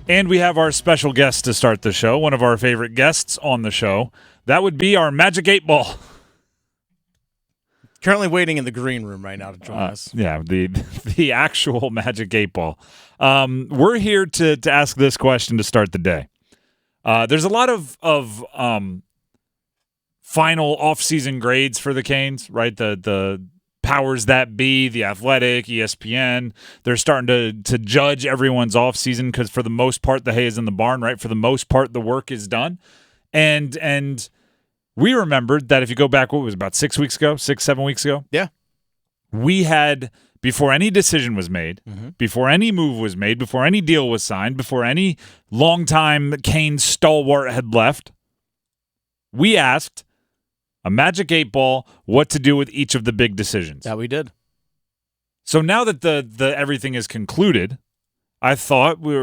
And we have our special guest to start the show, one of our favorite guests on the show. That would be our Magic 8-Ball. Currently waiting in the green room right now to join us. Yeah, the actual Magic 8-Ball. We're here to ask this question to start the day. There's a lot of final offseason grades for the Canes, right? The powers that be, The Athletic, ESPN, they're starting to judge everyone's offseason because for the most part, the hay is in the barn, right? For the most part, the work is done. And we remembered that if you go back, what was it, about 7 weeks ago? Yeah. We had, before any decision was made, before any move was made, before any deal was signed, before any longtime Canes stalwart had left, we asked a Magic 8-Ball what to do with each of the big decisions. That we did. So now that the everything is concluded, we thought we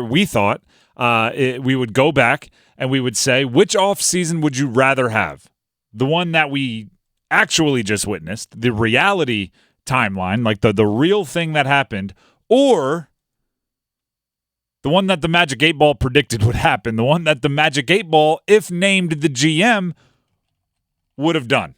would go back and we would say, which offseason would you rather have? The one that we actually just witnessed, the reality timeline, like the real thing that happened, or the one that the Magic 8-Ball predicted would happen, the one that the Magic 8-Ball, if named the GM, would have done.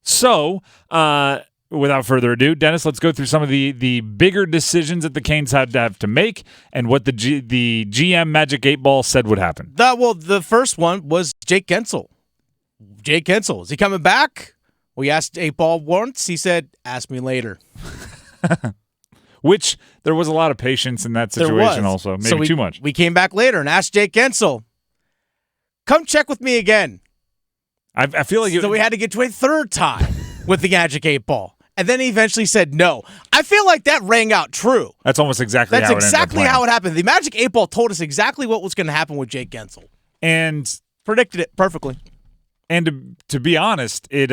So, without further ado, Dennis, let's go through some of the bigger decisions that the Canes had to have to make and what the GM Magic 8-Ball said would happen. The first one was Jake Gensel. Jake Gensel, is he coming back? We asked 8-Ball once. He said, ask me later. Which, there was a lot of patience in that situation also. Maybe too much. We came back later and asked Jake Gensel, come check with me again. I feel like so we had to get to a third time with the Magic 8-Ball. And then he eventually said no. I feel like that rang out true. That's almost exactly how it ended up exactly playing. how it happened. The Magic 8-Ball told us exactly what was going to happen with Jake Gensel. And predicted it perfectly. And to be honest, it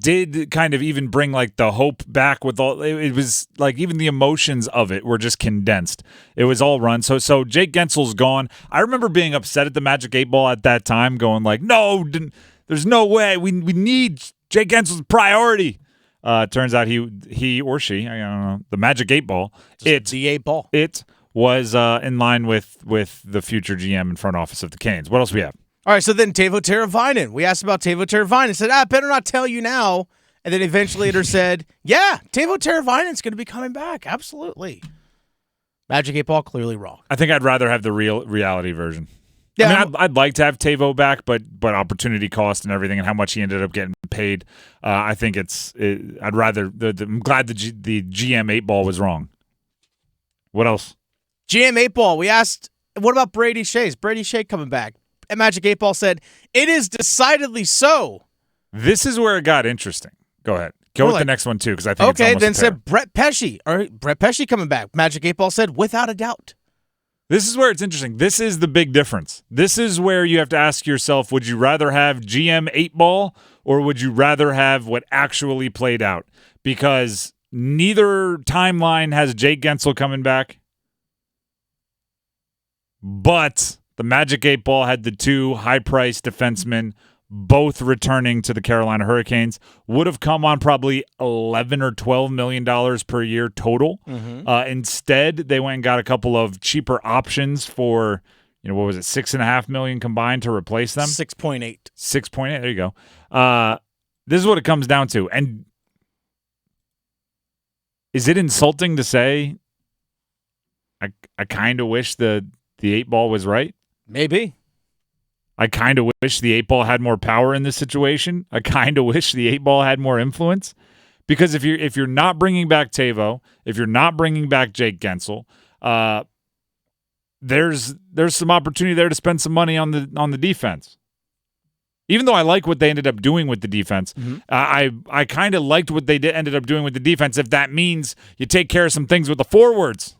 did kind of even bring like the hope back with all. It was like even the emotions of it were just condensed. It was all run. So Jake Gensel's gone. I remember being upset at the Magic 8-Ball at that time, going like, no, there's no way. We need Jake Gensel's priority. Turns out he or she, I don't know, the Magic 8-Ball. The 8-Ball. It was in line with the future GM and front office of the Canes. What else we have? All right, so then Teuvo Teravainen. We asked about Teuvo Teravainen. Said, I better not tell you now. And then eventually later said, yeah, Teuvo Teravainen's going to be coming back. Absolutely. Magic 8-Ball, clearly wrong. I think I'd rather have the reality version. Yeah, I mean, I'd like to have Teuvo back, but opportunity cost and everything and how much he ended up getting paid, I think I'd rather. I'm glad the GM 8-Ball was wrong. What else? GM 8-Ball. We asked, what about Brady Shea? Is Brady Shea coming back? And Magic 8-Ball said, it is decidedly so. This is where it got interesting. Go ahead. Go with the next one, too, because I think it's almost then said Brett Pesce. All right, Brett Pesce coming back. Magic 8-Ball said, without a doubt. This is where it's interesting. This is the big difference. This is where you have to ask yourself, would you rather have GM 8-Ball or would you rather have what actually played out? Because neither timeline has Jake Gensel coming back, but the Magic 8-Ball had the two high-priced defensemen both returning to the Carolina Hurricanes. Would have come on probably $11 or $12 million per year total. Instead, they went and got a couple of cheaper options for, what was it, $6.5 million combined to replace them? 6.8. 6.8. There you go. This is what it comes down to. And is it insulting to say I kind of wish the 8-Ball was right? Maybe. I kind of wish the 8-Ball had more power in this situation. I kind of wish the 8-Ball had more influence. Because if you're not bringing back Teuvo, if you're not bringing back Jake Gensel, there's some opportunity there to spend some money on the defense. Even though I like what they ended up doing with the defense, I kind of liked what they ended up doing with the defense. If that means you take care of some things with the forwards.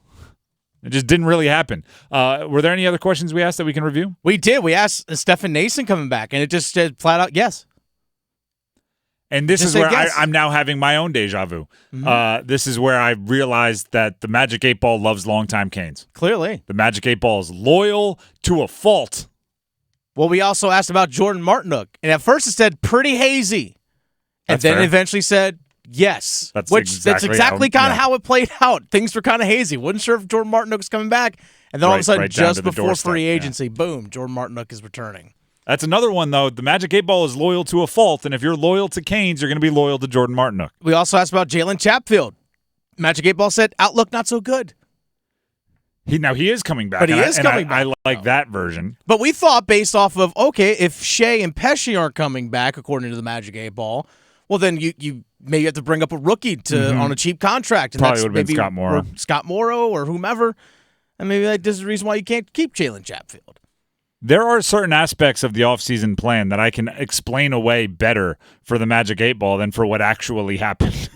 It just didn't really happen. Were there any other questions we asked that we can review? We did. We asked, is Stefan Nason coming back? And it just said flat out, yes. And this is where I'm now having my own deja vu. This is where I realized that the Magic 8-Ball loves longtime Canes. Clearly. The Magic 8-Ball is loyal to a fault. Well, we also asked about Jordan Martinook. And at first it said pretty hazy. And That's then fair. it eventually said yes. That's That's exactly kind of how it played out. Things were kind of hazy. Wasn't sure if Jordan Martinook was coming back. And then all of a sudden, just before free agency, boom, Jordan Martinook is returning. That's another one, though. The Magic 8-Ball is loyal to a fault, and if you're loyal to Canes, you're going to be loyal to Jordan Martinook. We also asked about Jalen Chatfield. Magic 8-Ball said, outlook not so good. He is coming back. But he is coming back. I like that version. But we thought based off of, okay, if Shea and Pesci aren't coming back, according to the Magic 8-Ball, well, then you maybe have to bring up a rookie on a cheap contract. And probably would have been Scott Morrow. Or Scott Morrow or whomever. And maybe this is the reason why you can't keep Jalen Chatfield. There are certain aspects of the offseason plan that I can explain away better for the Magic 8-Ball than for what actually happened.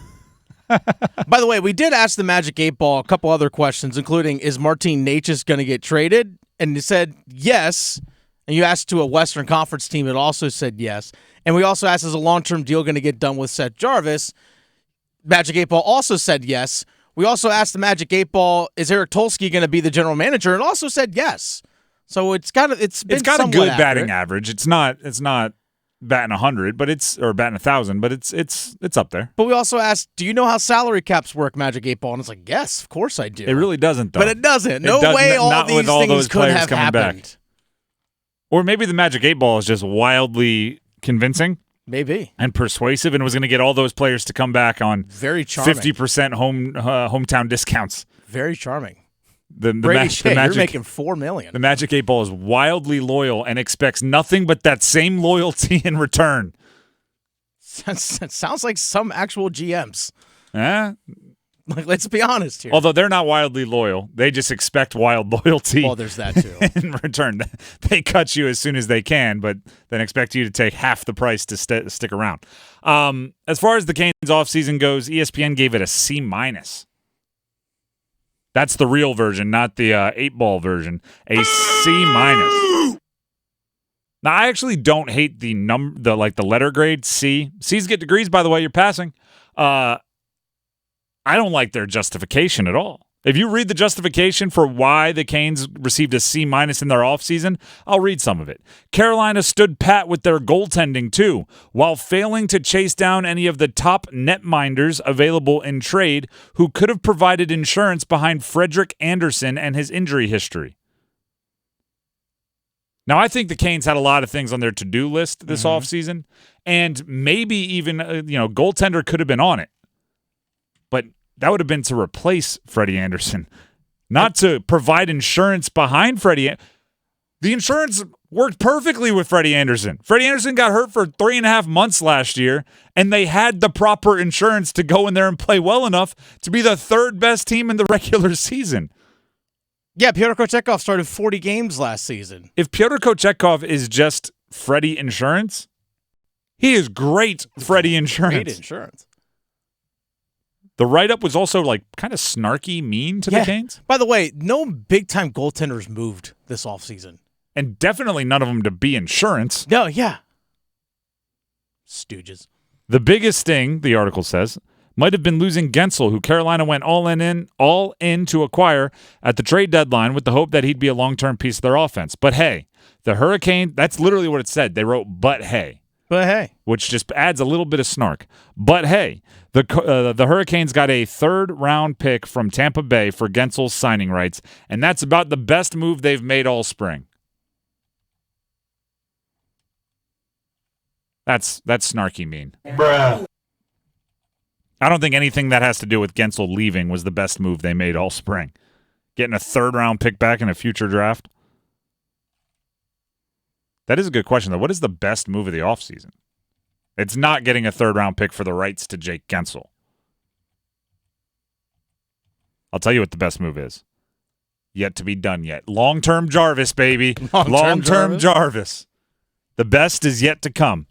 By the way, we did ask the Magic 8-Ball a couple other questions, including, is Martin Necas going to get traded? And he said yes. And you asked to a Western Conference team, it also said yes. And we also asked, is a long-term deal going to get done with Seth Jarvis? Magic 8-Ball also said yes. We also asked the Magic 8-Ball, is Eric Tulsky going to be the general manager? And also said yes. So it's got a good accurate batting average. It's not batting 100, but or batting 1,000, but it's up there. But we also asked, do you know how salary caps work, Magic 8-Ball? And it's like, yes, of course I do. It really doesn't, though. But it doesn't. No way all these things could have happened. Back. Or maybe the Magic 8-Ball is just wildly convincing. Maybe. And persuasive, and was going to get all those players to come back on very charming 50% hometown discounts. Very charming. Brady Shea, you're making $4 million. The Magic 8-Ball is wildly loyal and expects nothing but that same loyalty in return. That sounds like some actual GMs. Like, let's be honest here. Although they're not wildly loyal, they just expect wild loyalty. Well, there's that too. In return, they cut you as soon as they can, but then expect you to take half the price to stick around. As far as the Canes offseason goes, ESPN gave it a C-. That's the real version, not the 8-Ball version. A C-. Now, I actually don't hate the letter grade C. C's get degrees, by the way. You're passing. I don't like their justification at all. If you read the justification for why the Canes received a C- in their offseason, I'll read some of it. Carolina stood pat with their goaltending, too, while failing to chase down any of the top netminders available in trade who could have provided insurance behind Frederik Andersen and his injury history. Now, I think the Canes had a lot of things on their to-do list this offseason, and maybe even, goaltender could have been on it. But that would have been to replace Freddie Andersen, not to provide insurance behind Freddie. The insurance worked perfectly with Freddie Andersen. Freddie Andersen got hurt for 3.5 months last year, and they had the proper insurance to go in there and play well enough to be the third best team in the regular season. Yeah, Pyotr Kochetkov started 40 games last season. If Pyotr Kochetkov is just Freddie insurance, he is great Freddie insurance. Great insurance. The write-up was also kind of snarky, mean to the Canes. By the way, no big-time goaltenders moved this offseason. And definitely none of them to be insurance. No, yeah. Stooges. The biggest thing, the article says, might have been losing Gensel, who Carolina went all in to acquire at the trade deadline with the hope that he'd be a long-term piece of their offense. But hey, the Hurricane, that's literally what it said. They wrote, but hey. But hey. Which just adds a little bit of snark. But hey, the Hurricanes got a third-round pick from Tampa Bay for Gensel's signing rights, and that's about the best move they've made all spring. That's snarky mean. Bruh. I don't think anything that has to do with Gensel leaving was the best move they made all spring. Getting a third-round pick back in a future draft. That is a good question, though. What is the best move of the offseason? It's not getting a third-round pick for the rights to Jake Gensel. I'll tell you what the best move is. Yet to be done yet. Long-term Jarvis, baby. Long-term Jarvis. The best is yet to come.